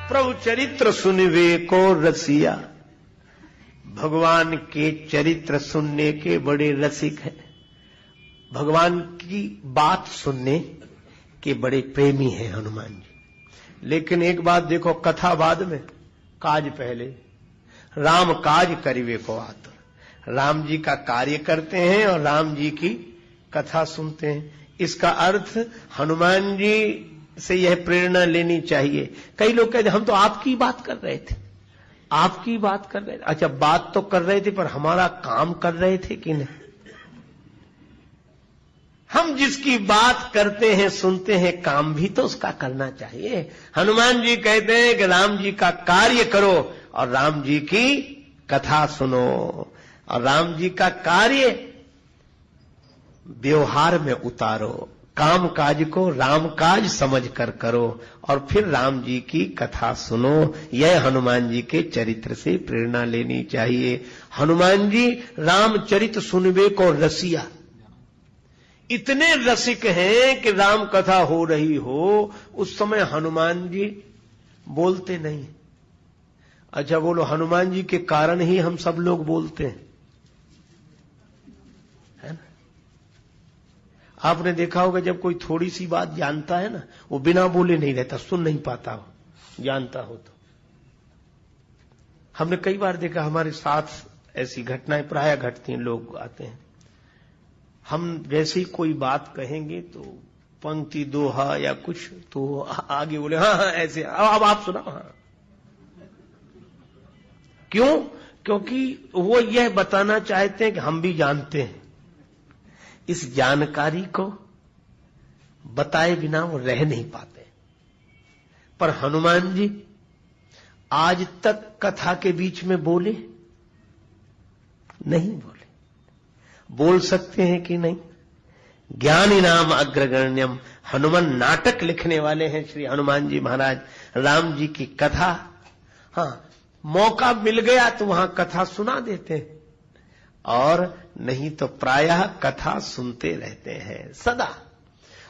प्रभु चरित्र सुनवे को रसिया, भगवान के चरित्र सुनने के बड़े रसिक हैं, भगवान की बात सुनने के बड़े प्रेमी हैं हनुमान जी। लेकिन एक बात देखो, कथा बाद में, काज पहले। राम काज करिवे को आतुर, राम जी का कार्य करते हैं और राम जी की कथा सुनते हैं। इसका अर्थ हनुमान जी से यह प्रेरणा लेनी चाहिए। कई लोग कहते हम तो आपकी बात कर रहे थे, आपकी बात कर रहे थे। अच्छा, बात तो कर रहे थे पर हमारा काम कर रहे थे कि नहीं? हम जिसकी बात करते हैं, सुनते हैं, काम भी तो उसका करना चाहिए। हनुमान जी कहते हैं कि राम जी का कार्य करो और राम जी की कथा सुनो, और राम जी का कार्य व्यवहार में उतारो, काम काज को राम काज समझ कर करो और फिर राम जी की कथा सुनो। यह हनुमान जी के चरित्र से प्रेरणा लेनी चाहिए। हनुमान जी रामचरित सुनबे को रसिया, इतने रसिक हैं कि राम कथा हो रही हो उस समय हनुमान जी बोलते नहीं। अच्छा बोलो, हनुमान जी के कारण ही हम सब लोग बोलते हैं, है ना? आपने देखा होगा जब कोई थोड़ी सी बात जानता है ना, वो बिना बोले नहीं रहता, सुन नहीं पाता हो, जानता हो तो। हमने कई बार देखा, हमारे साथ ऐसी घटनाएं प्रायः घटती हैं। लोग आते हैं, हम जैसे ही कोई बात कहेंगे तो पंक्ति दोहा या कुछ तो आगे बोले हाँ हाँ ऐसे, अब आप सुनाओ। हाँ, क्यों? क्योंकि वो यह बताना चाहते हैं कि हम भी जानते हैं। इस जानकारी को बताए बिना वो रह नहीं पाते। पर हनुमान जी आज तक कथा के बीच में बोले नहीं, बोले। बोल सकते हैं कि नहीं? ज्ञानी नाम अग्रगण्यम, हनुमान नाटक लिखने वाले हैं श्री हनुमान जी महाराज। राम जी की कथा, हाँ, मौका मिल गया तो वहां कथा सुना देते हैं, और नहीं तो प्रायः कथा सुनते रहते हैं सदा।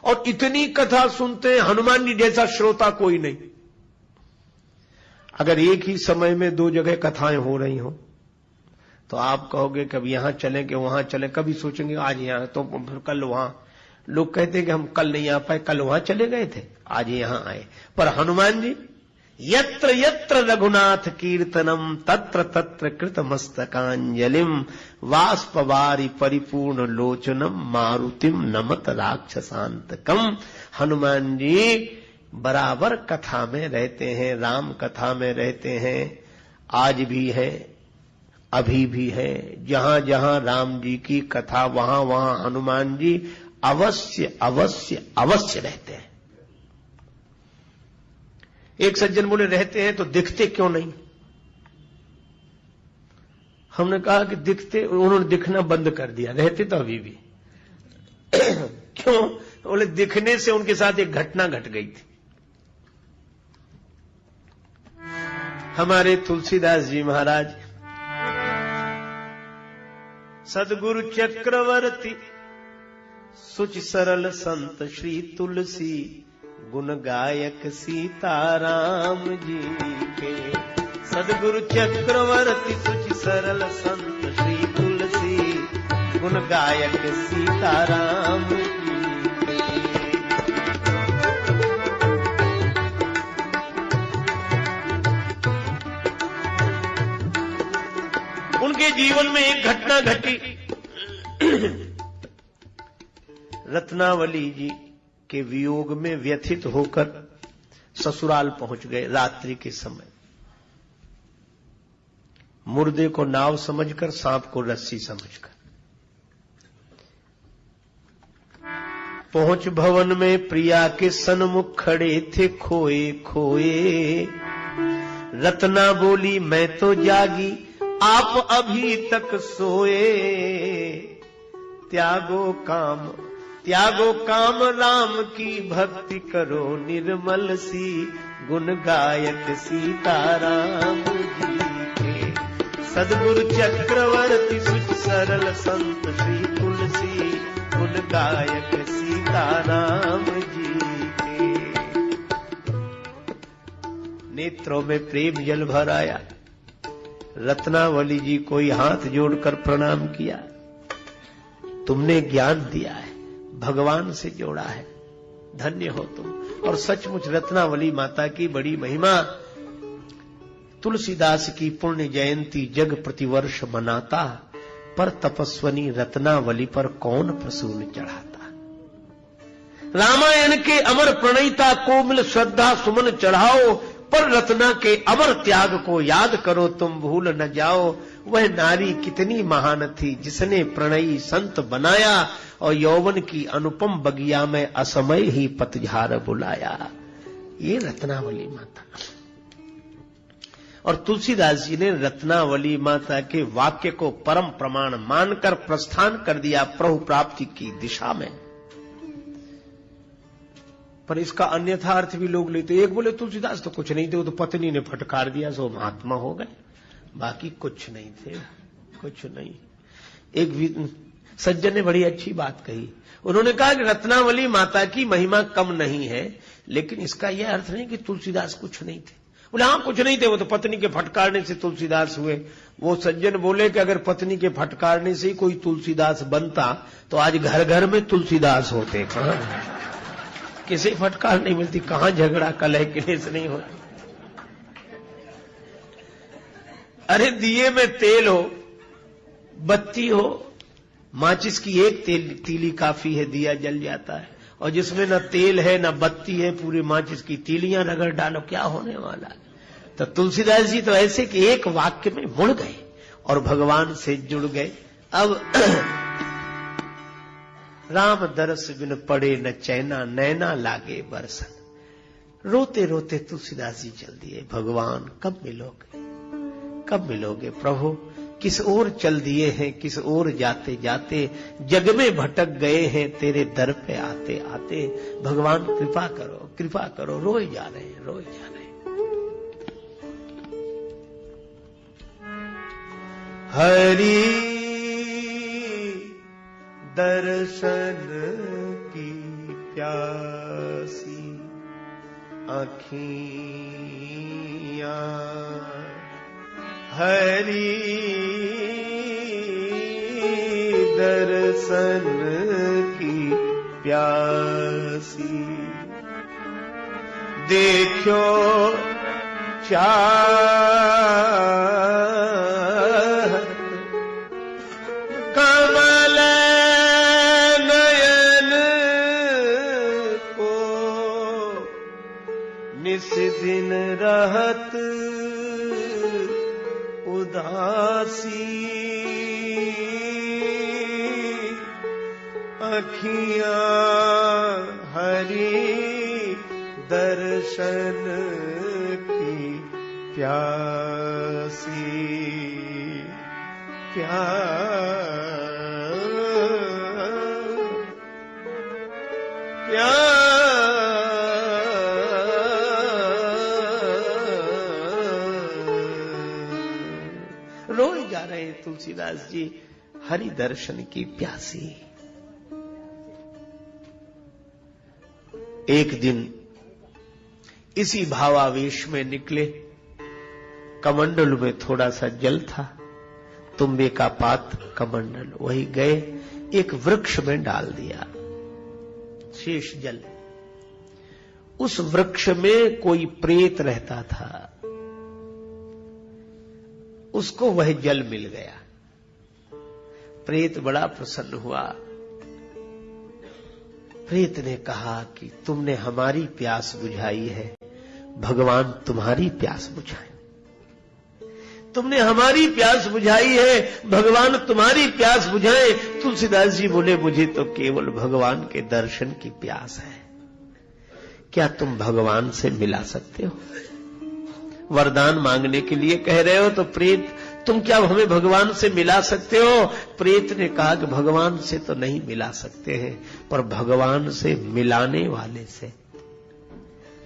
और इतनी कथा सुनते हैं, हनुमान जी जैसा श्रोता कोई नहीं। अगर एक ही समय में दो जगह कथाएं हो रही हो तो आप कहोगे कभी यहां चलें कि वहां चलें, कभी सोचेंगे आज यहां तो फिर कल वहां। लोग कहते हैं कि हम कल नहीं आ पाए, कल वहां चले गए थे, आज यहां आए। पर हनुमान जी यत्र यत्र रघुनाथ कीर्तनम तत्र तत्र कृत मस्तकांजलिम वाष्पवारि परिपूर्ण लोचनम मारुतिम नमत राक्षसांतकम। हनुमान जी बराबर कथा में रहते हैं, राम कथा में रहते हैं। आज भी है, अभी भी है। जहां जहां राम जी की कथा, वहां वहां हनुमान जी अवश्य अवश्य अवश्य रहते हैं। एक सज्जन बोले रहते हैं तो दिखते क्यों नहीं? हमने कहा कि दिखते, उन्होंने दिखना बंद कर दिया, रहते तो अभी भी। क्यों? बोले दिखने से उनके साथ एक घटना घट गई थी। हमारे तुलसीदास जी महाराज सदगुरु चक्रवर्ती सुच सरल संत श्री तुलसी गुण गायक सीताराम जी के। सदगुरु चक्रवर्ती सुच सरल संत श्री तुलसी गुण गायक सीताराम जी के। उनके जीवन में एक घटना घटी। रत्नावली जी के वियोग में व्यथित होकर ससुराल पहुंच गए रात्रि के समय। मुर्दे को नाव समझकर, सांप को रस्सी समझकर पहुंच भवन में प्रिया के सन्मुख खड़े थे खोए खोए। रत्ना बोली मैं तो जागी, आप अभी तक सोए। त्यागो काम राम की भक्ति करो निर्मल सी गुण गायक सीताराम जी के। सदगुरु चक्रवर्ती सुच सरल संत श्री तुलसी गुण गायक सीताराम जी के। नेत्रों में प्रेम जल भर आया। रत्नावली जी को हाथ जोड़कर प्रणाम किया। तुमने ज्ञान दिया है, भगवान से जोड़ा है, धन्य हो तुम। और सचमुच रत्नावली माता की बड़ी महिमा। तुलसीदास की पुण्य जयंती जग प्रतिवर्ष मनाता, पर तपस्वनी रत्नावली पर कौन प्रसून चढ़ाता। रामायण के अमर प्रणयिता को मिल श्रद्धा सुमन चढ़ाओ, पर रत्ना के अमर त्याग को याद करो तुम भूल न जाओ। वह नारी कितनी महान थी जिसने प्रणयी संत बनाया, और यौवन की अनुपम बगिया में असमय ही पतझार बुलाया। ये रत्नावली माता। और तुलसीदास जी ने रत्नावली माता के वाक्य को परम प्रमाण मानकर प्रस्थान कर दिया प्रभु प्राप्ति की दिशा में। पर इसका अन्यथा अर्थ भी लोग लेते। एक बोले तुलसीदास तो कुछ नहीं थे, वो तो पत्नी ने फटकार दिया सो महात्मा हो गए, बाकी कुछ नहीं थे, कुछ नहीं। एक सज्जन ने बड़ी अच्छी बात कही। उन्होंने कहा कि रत्नावली माता की महिमा कम नहीं है, लेकिन इसका यह अर्थ नहीं कि तुलसीदास कुछ नहीं थे। बोले हाँ कुछ नहीं थे, वो तो पत्नी के फटकारने से तुलसीदास हुए। वो सज्जन बोले कि अगर पत्नी के फटकारने से ही कोई तुलसीदास बनता तो आज घर घर में तुलसीदास होते। कहां किसी फटकार नहीं मिलती, कहां झगड़ा कलह क्लेश नहीं होता। अरे दिए में तेल हो, बत्ती हो, माचिस की एक तीली काफी है, दिया जल जाता है। और जिसमें न तेल है न बत्ती है, पूरी माचिस की तीलियां रगड़ डालो, क्या होने वाला है। तो तुलसीदास जी तो ऐसे कि एक वाक्य में मुड़ गए और भगवान से जुड़ गए। अब राम दरस बिन पड़े न चैना, नैना लागे बरसन। रोते रोते तुलसीदास जी चल दिए। भगवान कब मिलोगे, कब मिलोगे प्रभु। किस ओर चल दिए हैं, किस ओर जाते जाते, जग में भटक गए हैं तेरे दर पे आते आते। भगवान कृपा करो, कृपा करो। रोए जा रहे हैं, रोए जा रहे हैं। हरि दर्शन की प्यासी आँखियाँ, हरि दर्शन की प्यासी। देखो चाह कमल नयन को, निस दिन रहत उदासी। अखियां हरि दर्शन की प्यासी, रोए जा रहे हैं तुलसीदास जी, हरि दर्शन की प्यासी। एक दिन इसी भावावेश में निकले। कमंडल में थोड़ा सा जल था, तुम्बे का पात्र कमंडल, वही गए एक वृक्ष में डाल दिया शेष जल। उस वृक्ष में कोई प्रेत रहता था, उसको वह जल मिल गया। प्रेत बड़ा प्रसन्न हुआ। प्रेत ने कहा कि तुमने हमारी प्यास बुझाई है, भगवान तुम्हारी प्यास बुझाए। तुमने हमारी प्यास बुझाई है, भगवान तुम्हारी प्यास बुझाए। तुलसीदास जी बोले मुझे तो केवल भगवान के दर्शन की प्यास है। क्या तुम भगवान से मिला सकते हो? वरदान मांगने के लिए कह रहे हो तो प्रेत तुम क्या हमें भगवान से मिला सकते हो? प्रेत ने कहा कि भगवान से तो नहीं मिला सकते हैं, पर भगवान से मिलाने वाले से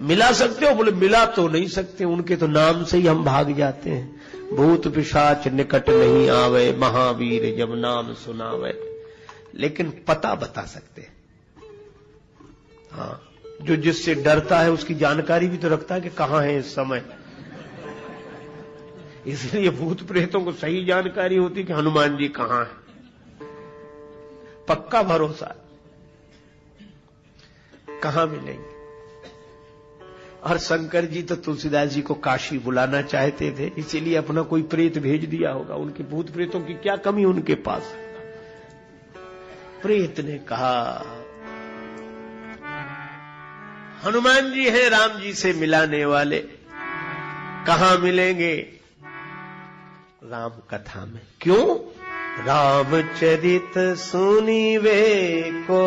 मिला सकते हो। बोले मिला तो नहीं सकते, उनके तो नाम से ही हम भाग जाते हैं। भूत पिशाच निकट नहीं आवे, महावीर जब नाम सुनावे। लेकिन पता बता सकते हैं। हाँ, जो जिससे डरता है उसकी जानकारी भी तो रखता है कि कहां है इस समय। इसलिए भूत प्रेतों को सही जानकारी होती कि हनुमान जी कहां हैं, पक्का भरोसा, कहां मिलेंगे। और शंकर जी तो तुलसीदास जी को काशी बुलाना चाहते थे, इसीलिए अपना कोई प्रेत भेज दिया होगा। उनके भूत प्रेतों की क्या कमी उनके पास। प्रेत ने कहा हनुमान जी हैं राम जी से मिलाने वाले, कहां मिलेंगे? राम कथा में। क्यों? रामचरित सुनिवे को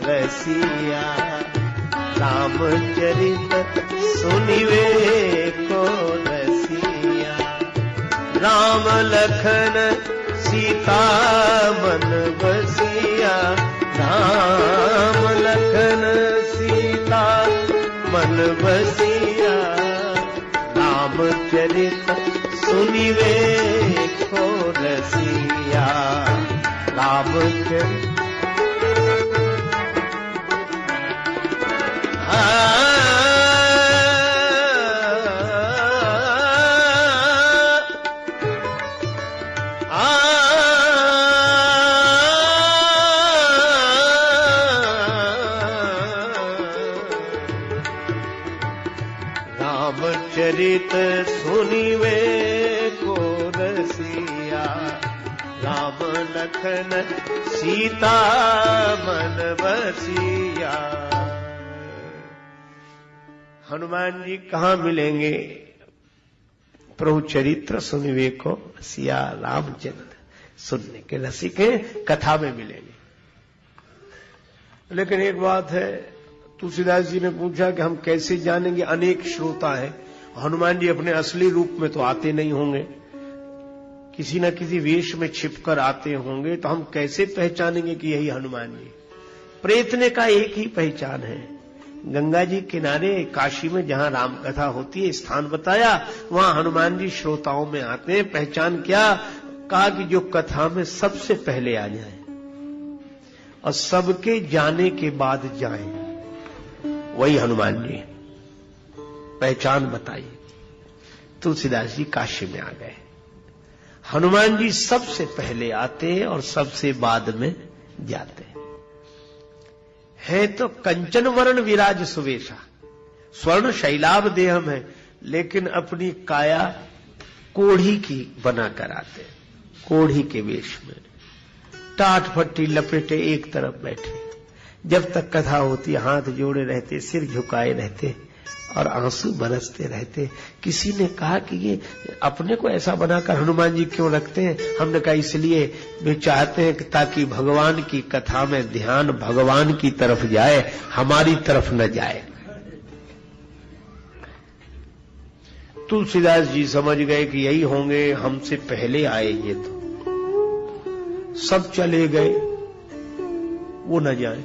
रसिया, रामचरित सुनिवे को रसिया, राम लखन सीता मन बसिया, राम लखन सीता मन बसिया, रामचरित सुनिवे को रसिया, रामचरित रामचरित सुनिवे को रसिया, राम लखन सीता मन बसिया। हनुमान जी कहां मिलेंगे? प्रभु चरित्र सुनिवे को रसिया, रामचरित्र सुनने के रसिक हैं, कथा में मिलेंगे। लेकिन एक बात है, तुलसीदास जी ने पूछा कि हम कैसे जानेंगे? अनेक श्रोता है, हनुमान जी अपने असली रूप में तो आते नहीं होंगे, किसी न किसी वेश में छिपकर आते होंगे, तो हम कैसे पहचानेंगे कि यही हनुमान जी? प्रेतने का एक ही पहचान है, गंगा जी किनारे काशी में जहां राम कथा होती है, स्थान बताया, वहां हनुमान जी श्रोताओं में आते हैं। पहचान क्या? कहा कि जो कथा में सबसे पहले आ जाए और सबके जाने के बाद जाएं, वही हनुमान जी। पहचान बताइए। तुलसीदास जी काशी में आ गए, हनुमान जी सबसे पहले आते हैं और सबसे बाद में जाते हैं। है तो कंचन वर्ण विराज सुवेशा, स्वर्ण शैलाभ देह में, लेकिन अपनी काया कोढ़ी की बनाकर आते, कोढ़ी के वेश में, टाट फट्टी लपेटे एक तरफ बैठे। जब तक कथा होती हाथ जोड़े रहते, सिर झुकाए रहते और आंसू बरसते रहते। किसी ने कहा कि ये अपने को ऐसा बनाकर हनुमान जी क्यों रखते हैं? हमने कहा इसलिए वे चाहते हैं कि ताकि भगवान की कथा में ध्यान भगवान की तरफ जाए, हमारी तरफ न जाए। तुलसीदास जी समझ गए कि यही होंगे, हमसे पहले आए ये, तो सब चले गए, वो न जाए।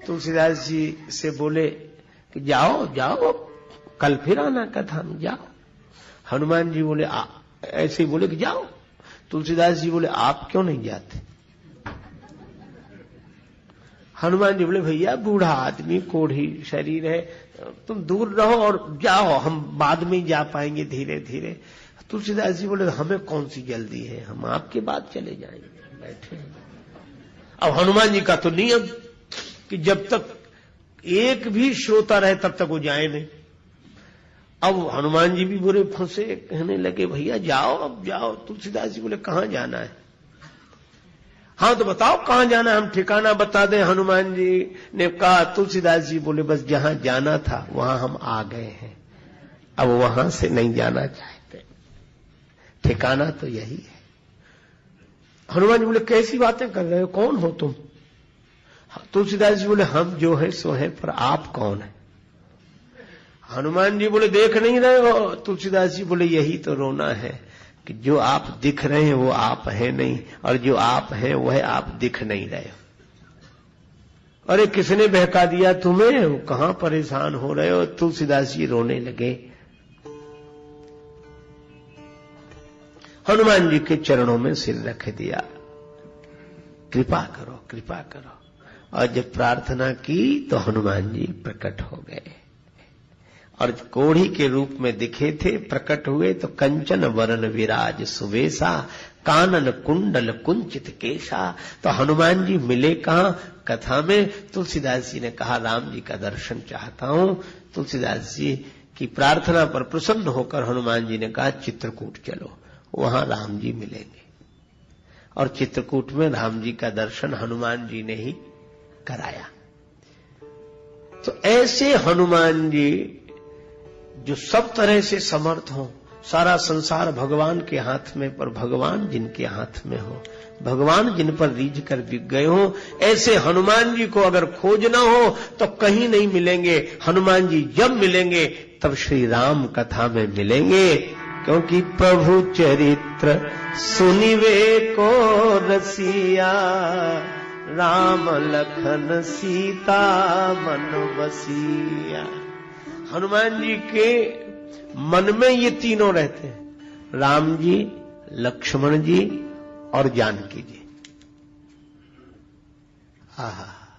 तुलसीदास जी से बोले कि जाओ जाओ, कल फिर आना कथा में, जाओ। हनुमान जी बोले ऐसे ही बोले कि जाओ। तुलसीदास जी बोले आप क्यों नहीं जाते? हनुमान जी बोले भैया बूढ़ा आदमी, कोढ़ी शरीर है, तुम दूर रहो और जाओ, हम बाद में ही जा पाएंगे धीरे धीरे। तुलसीदास जी बोले हमें कौन सी जल्दी है, हम आपके बाद चले जाएंगे, बैठे। अब हनुमान जी का तो नियम कि जब तक एक भी श्रोता रहे तब तक वो जाए नहीं। अब हनुमान जी भी बुरे फंसे, कहने लगे भैया जाओ, अब जाओ। तुलसीदास जी बोले कहां जाना है? हाँ तो बताओ कहां जाना है, हम ठिकाना बता दें। हनुमान जी ने कहा, तुलसीदास जी बोले बस जहां जाना था वहां हम आ गए हैं, अब वहां से नहीं जाना चाहते, ठिकाना तो यही है। हनुमान जी बोले कैसी बातें कर रहे हो, कौन हो तुम? तुलसीदास जी बोले हम जो है सो है, पर आप कौन है? हनुमान जी बोले देख नहीं रहे हो? तुलसीदास जी बोले यही तो रोना है कि जो आप दिख रहे हैं वो आप है नहीं, और जो आप हैं वह आप दिख नहीं रहे हो। अरे किसने बहका दिया तुम्हें, कहां परेशान हो रहे हो? तुलसीदास जी रोने लगे। हनुमान जी के चरणों में सिर रख दिया, कृपा करो कृपा करो। और जब प्रार्थना की तो हनुमान जी प्रकट हो गए और कोढ़ी के रूप में दिखे थे, प्रकट हुए तो कंचन वरण विराज सुवेशा, कानन कुंडल कुंचित केशा। तो हनुमान जी मिले कहां? कथा में। तुलसीदास जी ने कहा राम जी का दर्शन चाहता हूं। तुलसीदास जी की प्रार्थना पर प्रसन्न होकर हनुमान जी ने कहा चित्रकूट चलो, वहां राम जी मिलेंगे। और चित्रकूट में राम जी का दर्शन हनुमान जी ने ही कराया। तो ऐसे हनुमान जी जो सब तरह से समर्थ हो, सारा संसार भगवान के हाथ में, पर भगवान जिनके हाथ में हो, भगवान जिन पर रीझ कर बिक गए हो, ऐसे हनुमान जी को अगर खोजना हो तो कहीं नहीं मिलेंगे। हनुमान जी जब मिलेंगे तब श्री राम कथा में मिलेंगे, क्योंकि प्रभु चरित्र सुनिवे को रसिया, राम लखन सीता मन बसिया। हनुमान जी के मन में ये तीनों रहते हैं, राम जी, लक्ष्मण जी और जानकी जी। आहा।